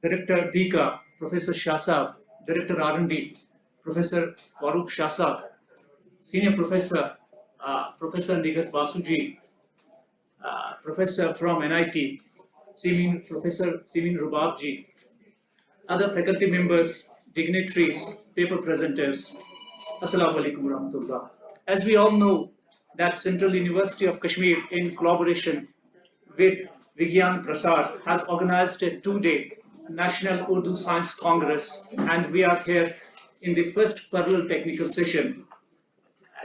Director DICA, Professor Shasab, Director R&D, Professor Farooq Shasab, Senior Professor, Professor Nigat Basuji, Professor from NIT, Professor Simin Rubabji, other faculty members, dignitaries, paper presenters. Assalamu alaikum warahmatullah. As we all know, that Central University of Kashmir, in collaboration with Vigyan Prasar, has organized a two-day National Urdu Science Congress, and we are here in the first parallel technical session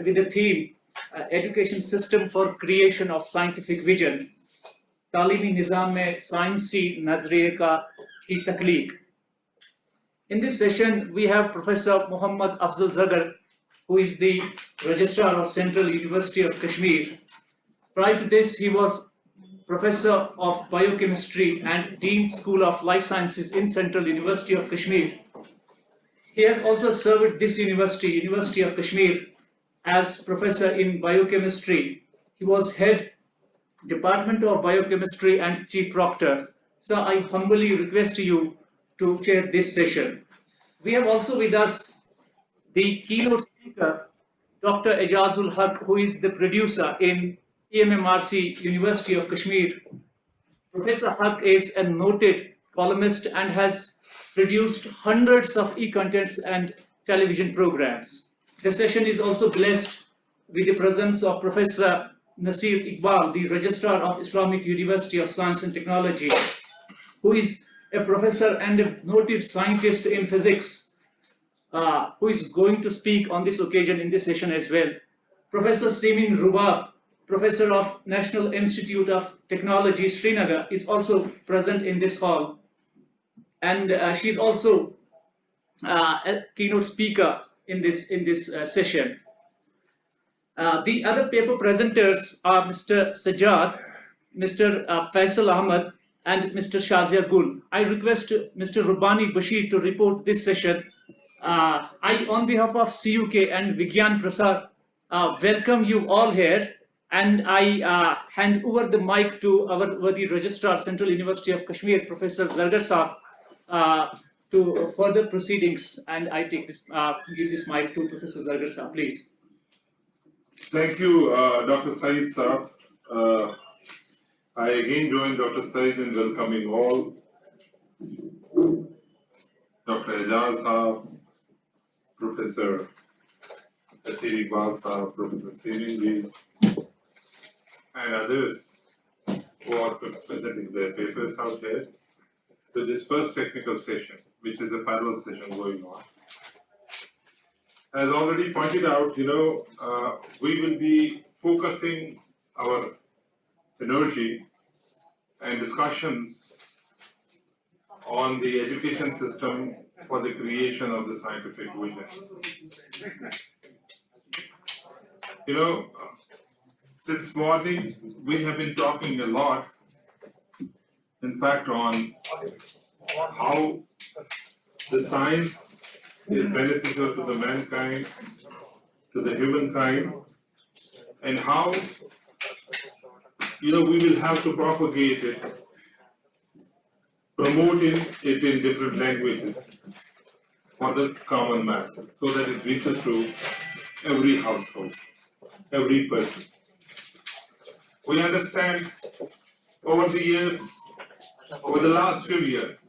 with the theme Education System for Creation of Scientific Vision, Talimi Nizam mein Sainsi Nazriye ki Takhleeq. In this session, we have Professor Muhammad Afzal Zagar, who is the Registrar of Central University of Kashmir. Prior to this, he was Professor of Biochemistry and Dean School of Life Sciences in Central University of Kashmir. He has also served this university, University of Kashmir, as Professor in Biochemistry. He was Head Department of Biochemistry and Chief Proctor. So I humbly request you to chair this session. We have also with us the keynote speaker, Dr. Ejazul Haq, who is the producer in EMMRC, University of Kashmir. Professor Haq is a noted columnist and has produced hundreds of e-contents and television programs. The session is also blessed with the presence of Professor Nasir Iqbal, the Registrar of Islamic University of Science and Technology, who is a professor and a noted scientist in physics, who is going to speak on this occasion in this session as well. Professor Simin Rubab, Professor of National Institute of Technology, Srinagar, is also present in this hall. And she is also a keynote speaker in this session. The other paper presenters are Mr. Sajjad, Mr. Faisal Ahmad, and Mr. Shazia Gul. I request Mr. Rubani Bashir to report this session. I, on behalf of CUK and Vigyan Prasar, welcome you all here, and I hand over the mic to our worthy Registrar, Central University of Kashmir, Professor Zargar Saab, to further proceedings, and I take this, give this mic to Professor Zargar Saab, please. Thank you, Dr. Saeed Saab. I again join Dr. Saeed in welcoming all, Dr. Ejaz Saab, Professor Nasir Iqbal Saab, Professor Simin and others who are presenting their papers out here to this first technical session, which is a parallel session going on. As already pointed out, we will be focusing our energy and discussions on the education system for the creation of the scientific vision. Since morning, we have been talking a lot, in fact, on how the science is beneficial to the mankind, to the humankind, and how we will have to propagate it, promoting it in different languages for the common masses, so that it reaches to every household, every person. We understand over the years, over the last few years,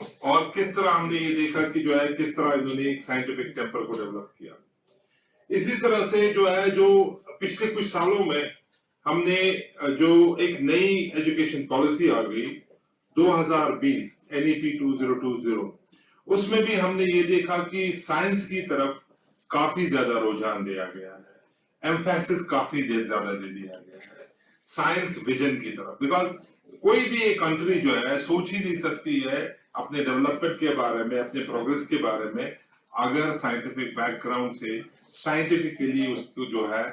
اور کس طرح ہم نے یہ دیکھا کہ جو ہے کس طرح انہوں نے ایک سائنٹیفک ٹیمپر کو ڈیولپ کیا. اسی طرح سے جو ہے جو پچھلے کچھ سالوں میں ہم نے جو ایک نئی ایجوکیشن پالیسی آ گئی 2020 NEP 2020 اس میں بھی ہم نے یہ دیکھا کہ سائنس کی طرف کافی زیادہ رجحان دیا گیا ہے, ایمفیسس کافی زیادہ دے دیا گیا ہے سائنس ویژن کی طرف. بیکاز کوئی بھی ایک کنٹری جو ہے سوچ ہی نہیں سکتی ہے اپنے ڈیولپمنٹ کے بارے میں, اپنے پروگرس کے بارے میں, اگر سائنٹیفک بیک گراؤنڈ سے سائنٹیفکلی اس کو جو ہے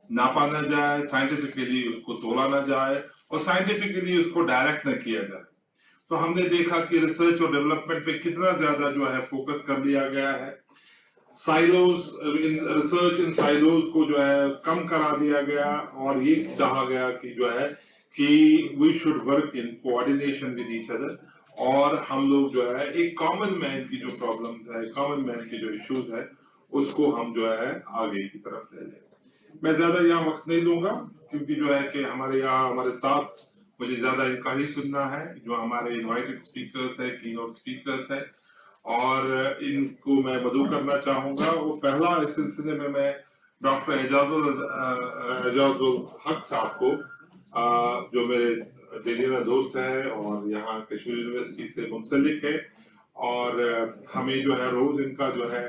ناپا نہ جائے, سائنٹیفکلی اس کو تولا نہ جائے اور سائنٹیفکلی اس کو ڈائریکٹ نہ کیا جائے. تو ہم نے دیکھا کہ ریسرچ اور ڈیولپمنٹ پہ کتنا زیادہ جو ہے فوکس کر لیا گیا ہے, سائلوز ریسرچ ان سائلوز کو جو ہے کم کرا دیا گیا اور یہ کہا گیا کہ جو ہے کہ we should work in coordination with each other, اور ہم لوگ جو ہے ایک کامن مین کی جو پرابلمز ہے, کامن مین کی جو ایشوز ہے اس کو ہم جو ہے آگے کی طرف لے لیں. میں زیادہ یہاں وقت نہیں لوں گا کیونکہ جو ہے کہ ہمارے یہاں ہمارے ساتھ مجھے زیادہ ان کا ہی سننا ہے جو ہمارے انوائٹڈ اسپیکرز ہیں, کی نوٹ اسپیکرز ہیں, اور ان کو میں مدعو کرنا چاہوں گا. وہ پہلا اس سلسلے میں ڈاکٹر اعجاز الحق صاحب کو جو میرے دلیرہ دوست ہیں اور یہاں کشمیر یونیورسٹی سے منسلک ہے, اور ہمیں جو ہے روز ان کا جو ہے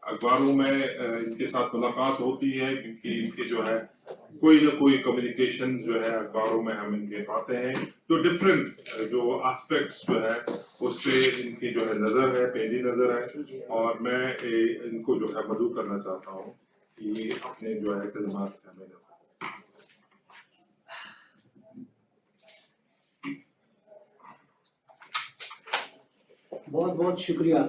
اخباروں میں ان کے ساتھ ملاقات ہوتی ہے کیونکہ ان کے جو ہے کوئی نہ کوئی کمیونیکیشن جو ہے اخباروں میں ہم ان کے پاتے ہیں جو ڈفرینٹ جو آسپیکٹس جو ہے اس پہ ان کی جو ہے نظر ہے, پہلی نظر ہے, اور میں ان کو جو ہے مدعو کرنا چاہتا ہوں کہ یہ اپنے جو ہے خدمات سے ہمیں نوازیں. بہت بہت شکریہ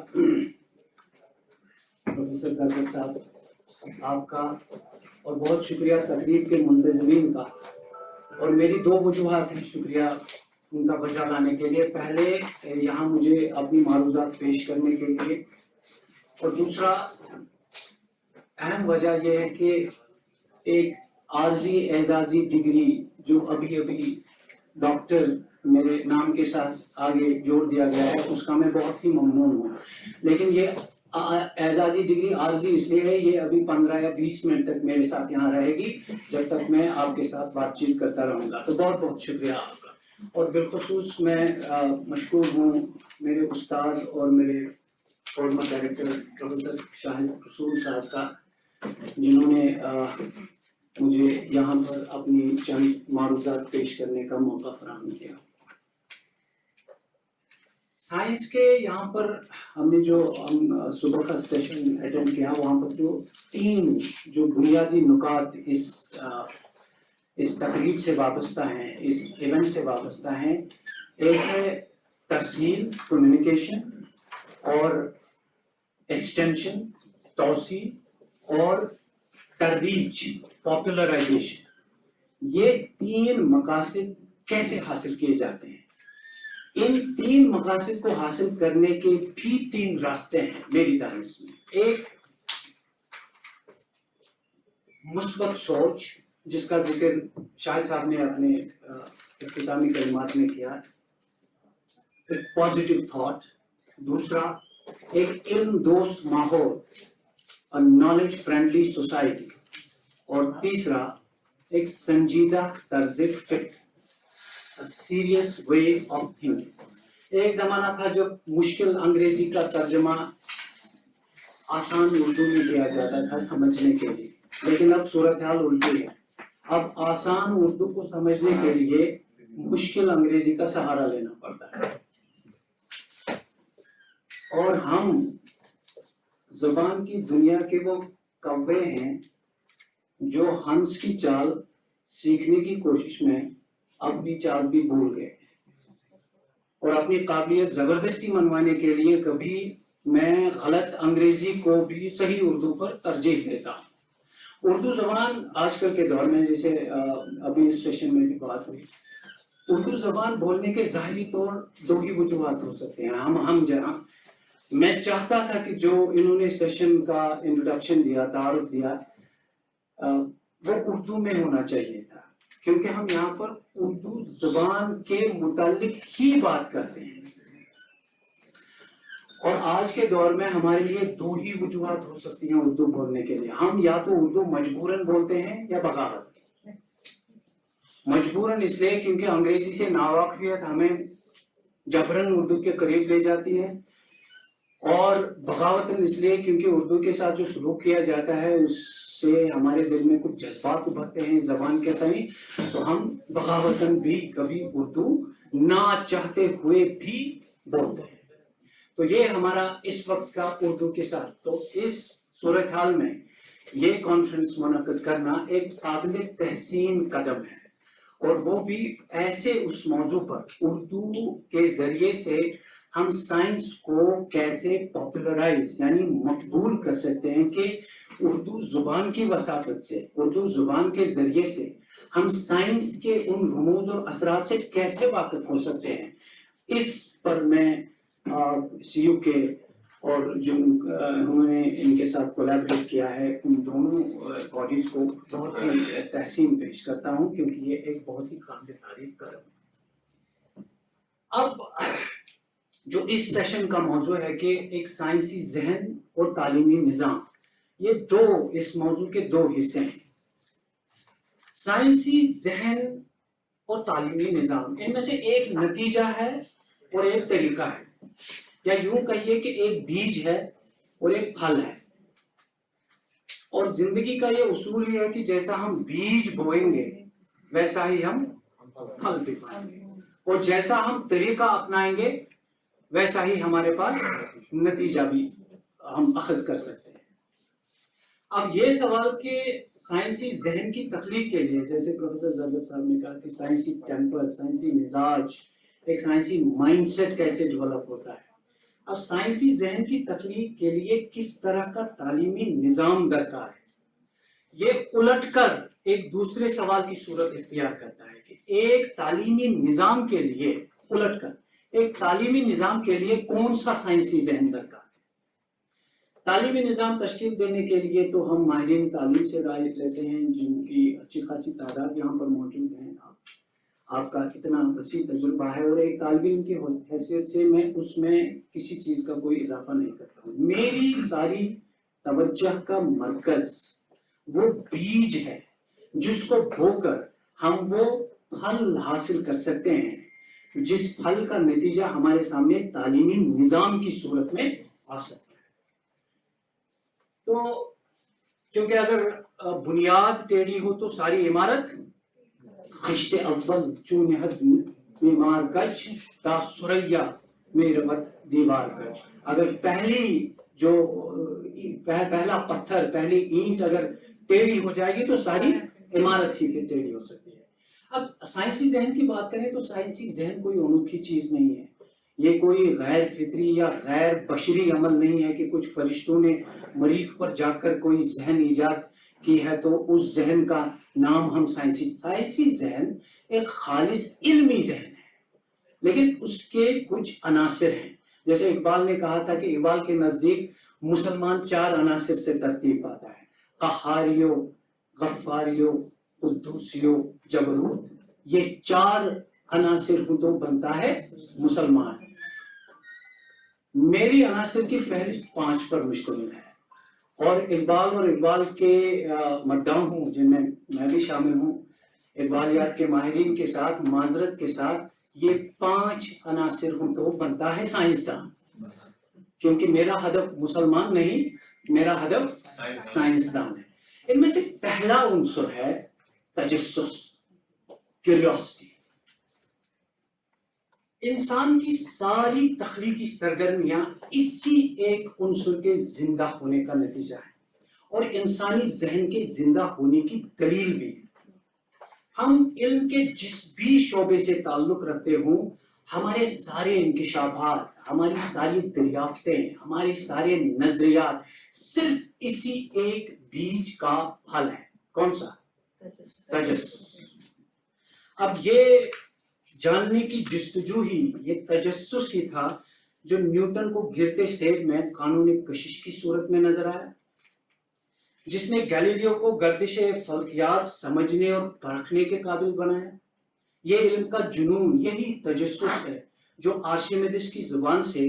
پروفیسر زرگر صاحب آپ کا, اور بہت شکریہ تقریب کے منتظمین کا. اور میری دو وجوہات ہیں شکریہ ان کا بجا لانے کے لیے. پہلے یہاں مجھے اپنی معروضات پیش کرنے کے لیے, اور دوسرا اہم وجہ یہ ہے کہ ایک عارضی اعزازی ڈگری جو ابھی ڈاکٹر میرے نام کے ساتھ آگے جوڑ دیا گیا ہے اس کا میں بہت ہی ممنون ہوں. لیکن یہ اعزازی ڈگری عارضی اس لیے ہے, یہ ابھی 15 یا 20 منٹ تک میرے ساتھ یہاں رہے گی جب تک میں آپ کے ساتھ بات چیت کرتا رہوں گا. تو بہت بہت شکریہ آپ کا. اور بالخصوص میں مشکور ہوں میرے استاد اور میرے فارمر ڈائریکٹر پروفیسر شاہد رسول صاحب کا, جنہوں نے مجھے یہاں پر اپنی چند معروضات پیش کرنے کا موقع فراہم کیا. سائنس کے یہاں پر ہم نے جو صبح کا سیشن اٹینڈ کیا, وہاں پر جو 3 جو بنیادی نکات اس تقریب سے وابستہ ہیں, اس ایونٹ سے وابستہ ہیں, ایک ہے ترسیل کمیونیکیشن, اور ایکسٹینشن توسیع, اور ترویج پاپولرائزیشن. یہ 3 مقاصد کیسے حاصل کیے جاتے ہیں؟ ان 3 مقاصد کو حاصل کرنے کے بھی 3 راستے ہیں میری دانش میں. ایک مثبت سوچ جس کا ذکر شاہد صاحب نے اپنے اختتامی کلمات میں کیا, ایک پازیٹیو تھاٹ. دوسرا ایک علم دوست ماحول, نالج فرینڈلی سوسائٹی. اور تیسرا ایک سنجیدہ طرز فکر, سیریس وے آف تھنکنگ. ایک زمانہ تھا جب مشکل انگریزی کا ترجمہ آسان اردو میں کیا جاتا تھا سمجھنے کے لیے, لیکن اب صورتحال الٹی ہے. اب آسان اردو کو سمجھنے کے لیے مشکل انگریزی کا سہارا لینا پڑتا ہے. اور ہم زبان کی دنیا کے وہ کوے ہیں جو ہنس کی چال سیکھنے کی کوشش میں اپنی چال بھی بھول گئے, اور اپنی قابلیت زبردستی منوانے کے لیے کبھی میں غلط انگریزی کو بھی صحیح اردو پر ترجیح دیتا ہوں. اردو زبان آج کل کے دور میں, جیسے ابھی اس سیشن میں بھی بات ہوئی, اردو زبان بولنے کے ظاہری طور 2 ہی وجوہات ہو سکتے ہیں. ہم جہاں میں چاہتا تھا کہ جو انہوں نے سیشن کا انٹروڈکشن دیا, تعارف دیا, وہ اردو میں ہونا چاہیے تھا, کیونکہ ہم یہاں پر اردو زبان کے متعلق ہی بات کرتے ہیں. اور آج کے دور میں ہمارے لیے دو ہی وجوہات ہو سکتی ہیں اردو بولنے کے لیے. ہم یا تو اردو مجبوراً بولتے ہیں یا بغاوت. مجبوراً اس لیے کیونکہ انگریزی سے ناواقفیت ہمیں جبراً اردو کے قریب لے جاتی ہے, اور بغاوتاً اس لیے کیونکہ اردو کے ساتھ جو سلوک کیا جاتا ہے اس سے ہمارے دل میں کچھ جذبات ابھرتے ہیں زبان کے تئیں, سو ہم بغاوتاً بھی کبھی اردو نہ چاہتے ہوئے بھی بولتے ہیں. تو یہ ہمارا اس وقت کا اردو کے ساتھ. تو اس صورتحال میں یہ کانفرنس منعقد کرنا ایک قابل تحسین قدم ہے, اور وہ بھی ایسے اس موضوع پر اردو کے ذریعے سے ہم سائنس کو کیسے پاپولرائز یعنی مقبول کر سکتے ہیں کہ اردو زبان کی وساطت سے, اردو زبان کے ذریعے سے ہم سائنس کے ان رموز اور اثرات سے کیسے واقف ہو سکتے ہیں. اس پر میں سی یو کے اور جو انہوں نے ان کے ساتھ کولیبریٹ کیا ہے ان دونوں باڈیز کو بہت ہی تحسین پیش کرتا ہوں, کیونکہ یہ ایک بہت ہی قابل تعریف قدم ہے. اب جو اس سیشن کا موضوع ہے کہ ایک سائنسی ذہن اور تعلیمی نظام, یہ دو اس موضوع کے دو حصے ہیں. سائنسی ذہن اور تعلیمی نظام, ان میں سے ایک نتیجہ ہے اور ایک طریقہ ہے, یا یوں کہیے کہ ایک بیج ہے اور ایک پھل ہے. اور زندگی کا یہ اصول یہ ہے کہ جیسا ہم بیج بوئیں گے ویسا ہی ہم پھل بھی پائیں گے, اور جیسا ہم طریقہ اپنائیں گے ویسا ہی ہمارے پاس نتیجہ بھی ہم اخذ کر سکتے ہیں. اب یہ سوال کہ سائنسی ذہن کی تخلیق کے لیے, جیسے پروفیسر زرگر صاحب نے کہا کہ سائنسی ٹیمپر, سائنسی مزاج, ایک سائنسی مائنڈ سیٹ کیسے ڈیولپ ہوتا ہے. اب سائنسی ذہن کی تخلیق کے لیے کس طرح کا تعلیمی نظام درکار ہے, یہ الٹ کر ایک دوسرے سوال کی صورت اختیار کرتا ہے کہ ایک تعلیمی نظام کے لیے, الٹ کر ایک تعلیمی نظام کے لیے کون سا سائنسی ذہن درکار ہے. تعلیمی نظام تشکیل دینے کے لیے تو ہم ماہرین تعلیم سے رائے لیتے ہیں جن کی اچھی خاصی تعداد یہاں پر موجود ہیں. آپ کا اتنا وسیع تجربہ ہے, اور ایک طالب علم کی حیثیت سے میں اس میں کسی چیز کا کوئی اضافہ نہیں کرتا ہوں. میری ساری توجہ کا مرکز وہ بیج ہے جس کو بو کر ہم وہ پھل حاصل کر سکتے ہیں جس پھل کا نتیجہ ہمارے سامنے تعلیمی نظام کی صورت میں آ سکتا ہے. تو کیونکہ اگر بنیاد ٹیڑھی ہو تو ساری عمارت خشت اول چون حد معمار کچ تا سریا میں ربط دیوار کچ. اگر پہلا پتھر, پہلی اینٹ اگر ٹیڑھی ہو جائے گی تو ساری عمارت ہی پھر ٹیڑھی ہو سکتی ہے. اب سائنسی ذہن کی بات کریں تو سائنسی ذہن کوئی انوکھی چیز نہیں ہے, یہ کوئی غیر فطری یا غیر بشری عمل نہیں ہے کہ کچھ فرشتوں نے مریخ پر جا کر کوئی ذہن ایجاد کی ہے تو اس ذہن کا نام ہم سائنسی ذہن ایک خالص علمی ذہن ہے, لیکن اس کے کچھ عناصر ہیں. جیسے اقبال نے کہا تھا کہ اقبال کے نزدیک مسلمان 4 عناصر سے ترتیب پاتا ہے, قہاریو, غفاریو, قدوسیو, جبروت. یہ 4 عناصر ہوں تو بنتا ہے مسلمان. میری عناصر کی فہرست 5 پر مشتمل ہے, اور اقبال کے مداح ہوں جن میں میں بھی شامل ہوں, اقبالیات کے ماہرین کے ساتھ معذرت کے ساتھ یہ 5 عناصر ہوں تو بنتا ہے سائنسدان, کیونکہ میرا ہدف مسلمان نہیں, میرا ہدف سائنسدان ہے. ان میں سے پہلا عنصر ہے تجسس, کیوریوسٹی. انسان کی ساری تخلیقی سرگرمیاں اسی ایک عنصر کے زندہ ہونے کا نتیجہ ہے, اور انسانی ذہن کے زندہ ہونے کی دلیل بھی. ہم علم کے جس بھی شعبے سے تعلق رکھتے ہوں, ہمارے سارے انکشافات, ہماری ساری دریافتیں, ہمارے سارے نظریات صرف اسی ایک بیج کا پھل ہے. کون سا؟ تجسس. اب یہ جاننے کی جستجو ہی, یہ تجسس ہی تھا جو نیوٹن کو گرتے سیب میں قانون کشش کی صورت میں نظر آیا, جس نے گیلیلیو کو گردش فلکیات سمجھنے اور پرکھنے کے قابل بنایا. یہ علم کا جنون, یہی تجسس ہے جو آرشمیدس کی زبان سے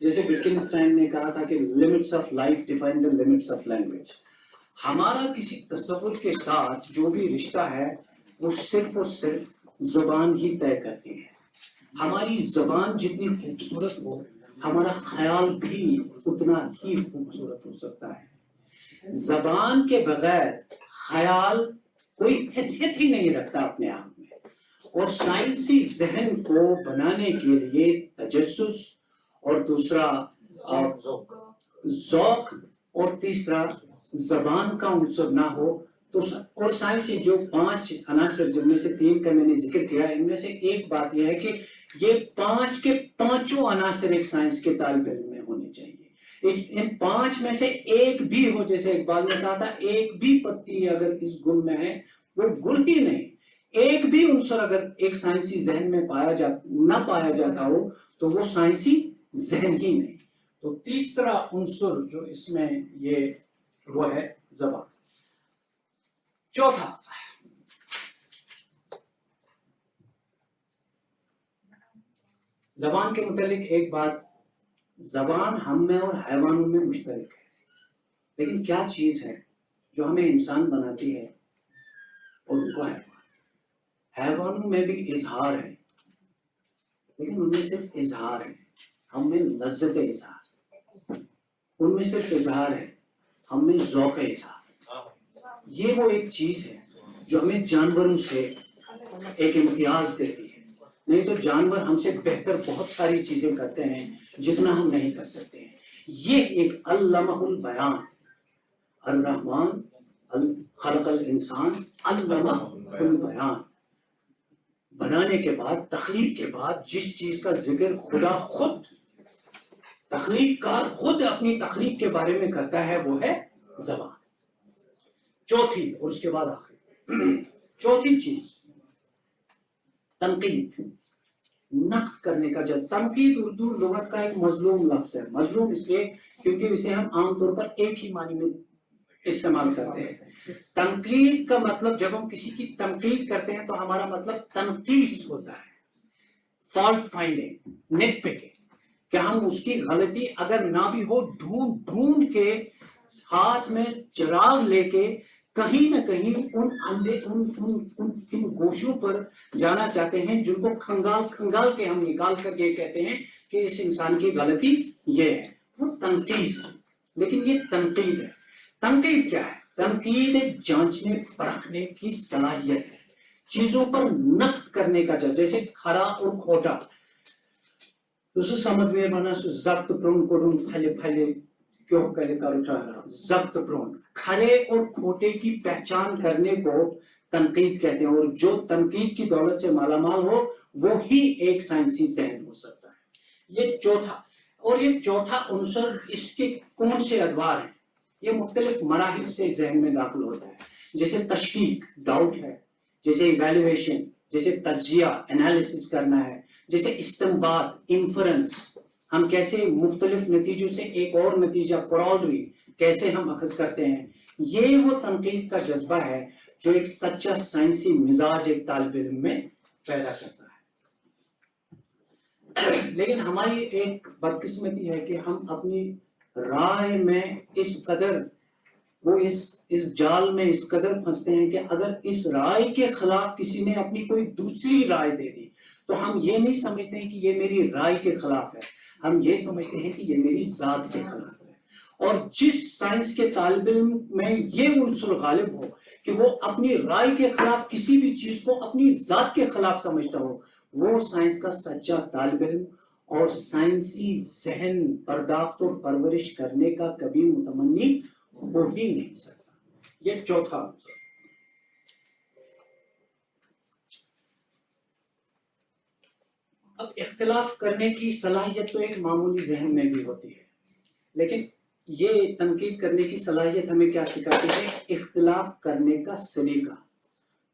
جیسے وٹکنسٹائن نے کہا تھا کہ limits of life define the limits of language. ہمارا کسی تصور کے ساتھ جو بھی رشتہ ہے وہ صرف اور صرف زبان ہی طے کرتی ہے. ہماری زبان جتنی خوبصورت ہو ہمارا خیال بھی اتنا ہی خوبصورت ہو سکتا ہے. زبان کے بغیر خیال کوئی حیثیت ہی نہیں رکھتا اپنے آپ میں. اور سائنسی ذہن کو بنانے کے لیے تجسس اور دوسرا ذوق اور تیسرا زبان کا عنصر نہ ہو تو اور سائنسی جو 5 عناصر جن میں سے 3 کا میں نے ذکر کیا ان میں سے ایک بات یہ ہے کہ یہ 5 کے 5 عناصر ایک سائنس کے طالب علم میں ہونے چاہیے. ان 5 میں سے ایک بھی ہو, جیسے اقبال نے کہا تھا ایک بھی پتی اگر اس گل میں ہے وہ گل ہی نہیں. ایک بھی عنصر اگر ایک سائنسی ذہن میں نہ پایا جاتا ہو تو وہ سائنسی ذہن ہی نہیں. تو تیسرا عنصر جو اس میں یہ وہ ہے زبان. چوتھا زبان کے متعلق ایک بات, زبان ہم میں اور حیوانوں میں مشترک ہے, لیکن کیا چیز ہے جو ہمیں انسان بناتی ہے اور ان کو حیوانوں میں بھی اظہار ہے لیکن ان میں صرف اظہار ہے, ہم میں لذت اظہار. ان میں صرف اظہار ہے, ہم میں ذوق اظہار. یہ وہ ایک چیز ہے جو ہمیں جانوروں سے ایک امتیاز دیتی ہے. نہیں تو جانور ہم سے بہتر بہت ساری چیزیں کرتے ہیں جتنا ہم نہیں کر سکتے ہیں. یہ ایک علمہ البیان, الرحمن خلق الانسان علمہ البیان. بنانے کے بعد, تخلیق کے بعد جس چیز کا ذکر خدا خود, تخلیق کار خود اپنی تخلیق کے بارے میں کرتا ہے وہ ہے زبان. چوتھی اور اس کے بعد آخری چوتھی چیز تنقید, نقد کرنے کا جذبہ. تنقید اردو لغت کا ایک مظلوم لفظ ہے. مظلوم اس لیے کیونکہ اسے ہم عام طور پر ایک ہی معنی میں استعمال کرتے ہیں. تنقید کا مطلب جب ہم کسی کی تنقید کرتے ہیں تو ہمارا مطلب تنقیص ہوتا ہے, فالٹ فائنڈنگ, نٹ پکنگ, کہ ہم اس کی غلطی اگر نہ بھی ہو ڈھونڈ ڈھونڈ کے ہاتھ میں چراغ لے کے کہیں نہ کہیں ان گوشوں پر جانا چاہتے ہیں جن کو کھنگال کھنگال کے ہم نکال کر یہ کہتے ہیں کہ اس انسان کی غلطی یہ ہے. وہ تنقید ہے, لیکن یہ تنقید ہے. تنقید کیا ہے؟ تنقید ایک جانچنے پرکھنے کی صلاحیت ہے, چیزوں پر نقد کرنے کا جیسے کھرا اور کھوٹا. سمجھ میں بنا ضبط پرون کوڈن پھلے پھلے کیوں کلے کا اٹھا رہا. ضبط پرون, کھرے اور کھوٹے کی پہچان کرنے کو تنقید کہتے ہیں, اور جو تنقید کی دولت سے مالا مال ہو وہ ہی ایک سائنسی ذہن ہو سکتا ہے. یہ چوتھا, اور یہ چوتھا عنصر اس کے کون سے ادوار ہیں, یہ مختلف مراحل سے ذہن میں داخل ہوتا ہے. جیسے تشکیک, ڈاؤٹ ہے, جیسے ایویلویشن, جیسے تجزیہ, انالیسس کرنا ہے, جیسے استنباط, انفرنس, ہم کیسے مختلف نتیجوں سے ایک اور نتیجہ کورالری کیسے ہم اخذ کرتے ہیں. یہ وہ تنقید کا جذبہ ہے جو ایک سچا سائنسی مزاج ایک طالب علم میں پیدا کرتا ہے. لیکن ہماری ایک بدقسمتی ہے کہ ہم اپنی رائے میں اس قدر وہ اس جال میں اس قدر پھنستے ہیں کہ اگر اس رائے کے خلاف کسی نے اپنی کوئی دوسری رائے دے دی تو ہم یہ نہیں سمجھتے ہیں کہ یہ میری رائے کے خلاف ہے, ہم یہ سمجھتے ہیں کہ یہ میری ذات کے خلاف ہے. اور جس سائنس کے طالب علم میں یہ عنصر غالب ہو کہ وہ اپنی رائے کے خلاف کسی بھی چیز کو اپنی ذات کے خلاف سمجھتا ہو, وہ سائنس کا سچا طالب علم اور سائنسی ذہن پرداخت اور پرورش کرنے کا کبھی متمنی ہو ہی نہیں سکتا. یہ چوتھا عنصر. اب اختلاف کرنے کی صلاحیت تو ایک معمولی ذہن میں بھی ہوتی ہے, لیکن یہ تنقید کرنے کی صلاحیت ہمیں کیا سکھاتی ہے؟ اختلاف کرنے کا سلیقہ.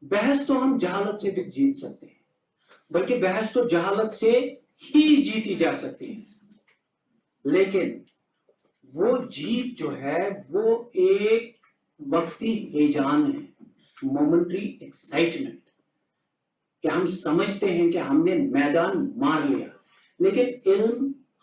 بحث تو ہم جہالت سے بھی جیت سکتے ہیں, بلکہ بحث تو جہالت سے ہی جیتی جا سکتی ہے, لیکن وہ جیت جو ہے وہ ایک وقتی ہیجان ہے, مومنٹری ایکسائٹمنٹ, کہ ہم سمجھتے ہیں کہ ہم نے میدان مار لیا. لیکن علم